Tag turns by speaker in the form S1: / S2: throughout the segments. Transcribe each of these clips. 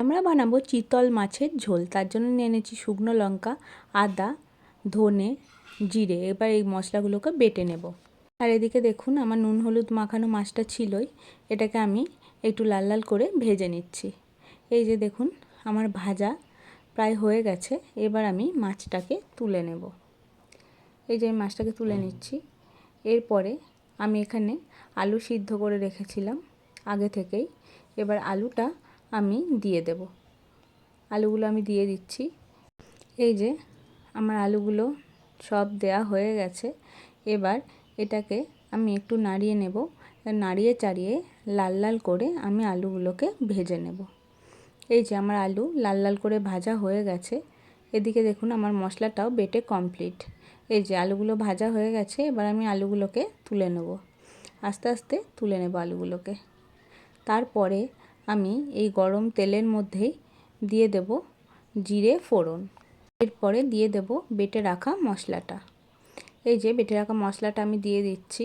S1: আমরা বানাবো চিতল মাছের ঝোল। তার জন্য নিয়ে এনেছি শুকনো লঙ্কা, আদা, ধনে, জিরে। এবার এই মশলাগুলোকে বেটে নেব। আর এদিকে দেখুন আমার নুন হলুদ মাখানো মাছটা ছিলই, এটাকে আমি একটু লাল লাল করে ভেজে নিচ্ছি। এই যে দেখুন আমার ভাজা প্রায় হয়ে গেছে। এবার আমি মাছটাকে তুলে নেব। এই যে মাছটাকে তুলে নিচ্ছি। এরপরে আমি এখানে আলু সিদ্ধ করে রেখেছিলাম আগে থেকেই। এবার আলুটা আমি দিয়ে দেব। আলুগুলো আমি দিয়ে দিচ্ছি। এই যে আমার আলুগুলো সব দেয়া হয়ে গেছে। এবার এটাকে আমি একটু নাড়িয়ে নেব। নাড়িয়ে চাড়িয়ে লাল লাল করে আমি আলুগুলোকে ভেজে নেব। এই যে আমার আলু লাল লাল করে ভাজা হয়ে গেছে। এদিকে দেখুন আমার মশলাটাও বেটে কমপ্লিট। এই যে আলুগুলো ভাজা হয়ে গেছে। এবার আমি আলুগুলোকে তুলে নেব। আস্তে আস্তে তুলে নেব আলুগুলোকে। তারপরে আমি এই গরম তেলের মধ্যেই দিয়ে দেব জিরে ফোড়ন। এরপরে দিয়ে দেব বেটে রাখা মশলাটা। এই যে বেটে রাখা মশলাটা আমি দিয়ে দিচ্ছি।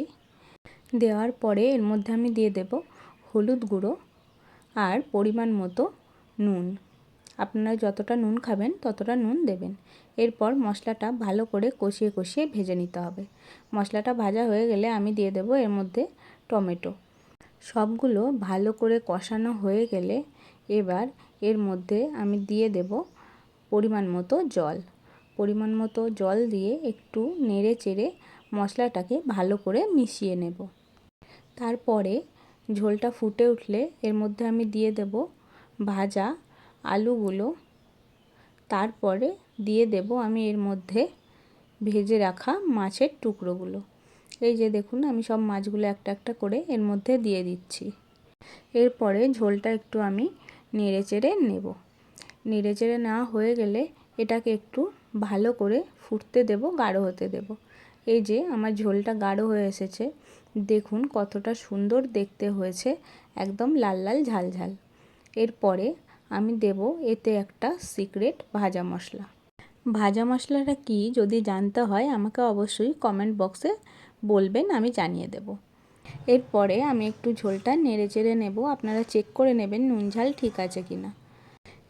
S1: দেওয়ার পরে এর মধ্যে আমি দিয়ে দেব হলুদ গুঁড়ো আর পরিমাণ মতো নুন। আপনারা যতটা নুন খাবেন ততটা নুন দেবেন। এরপর মশলাটা ভালো করে কষিয়ে কষিয়ে ভেজে নিতে হবে। মশলাটা ভাজা হয়ে গেলে আমি দিয়ে দেব এর মধ্যে টমেটো। সবগুলো ভালো করে কষানো হয়ে গেলে এবার এর মধ্যে আমি দিয়ে দেব পরিমাণ মতো জল। পরিমাণ মতো জল দিয়ে একটু নেড়ে চেড়ে মশলাটাকে ভালো করে মিশিয়ে নেব। তারপরে ঝোলটা ফুটে উঠলে এর মধ্যে আমি দিয়ে দেব ভাজা আলুগুলো। তারপরে দিয়ে দেব আমি এর মধ্যে ভেজে রাখা মাছের টুকরোগুলো। এই যে দেখুন আমি সব মাছগুলো একটা একটা করে এর মধ্যে দিয়ে দিচ্ছি। এরপরে ঝোলটা একটু আমি নেড়ে চেড়ে নেব। নেড়ে চেড়ে নেওয়া হয়ে গেলে এটাকে একটু ভালো করে ফুটতে দেব, গাঢ় হতে দেব। এই যে আমার ঝোলটা গাঢ় হয়ে এসেছে। দেখুন কতটা সুন্দর দেখতে হয়েছে, একদম লাল লাল ঝাল ঝাল। এরপরে আমি দেব এতে একটা সিক্রেট ভাজা মশলা। ভাজা মশলাটা কি যদি জানতে হয় আমাকে অবশ্যই কমেন্ট বক্সে বলবেন, আমি জানিয়ে দেব। এরপরে আমি একটু ঝোলটা নেড়ে চেড়ে নেব। আপনারা চেক করে নেবেন নুন ঝাল ঠিক আছে কিনা।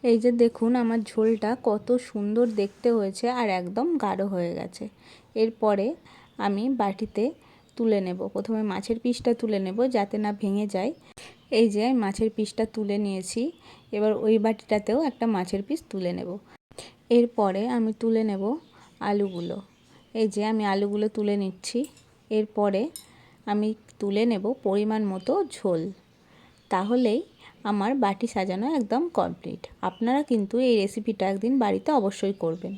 S1: এই যে দেখুন আমার ঝোলটা কত সুন্দর দেখতে হয়েছে আর একদম গাঢ় হয়ে গেছে। এরপরে আমি বাটিতে তুলে নেব। প্রথমে মাছের পিসটা তুলে নেব যাতে না ভেঙে যায়। এই যে মাছের পিসটা তুলে নিয়েছি। এবার ওই বাটিটাতেও একটা মাছের পিস তুলে নেব। এরপরে আমি তুলে নেব আলুগুলো। এই যে আমি আলুগুলো তুলে নিচ্ছি। এরপরে আমি তুলে নেব পরিমাণ মতো ঝোল। তাহলেই আমার বাটি সাজানো একদম কমপ্লিট। আপনারা কিন্তু এই রেসিপিটা একদিন বাড়িতে অবশ্যই করবেন।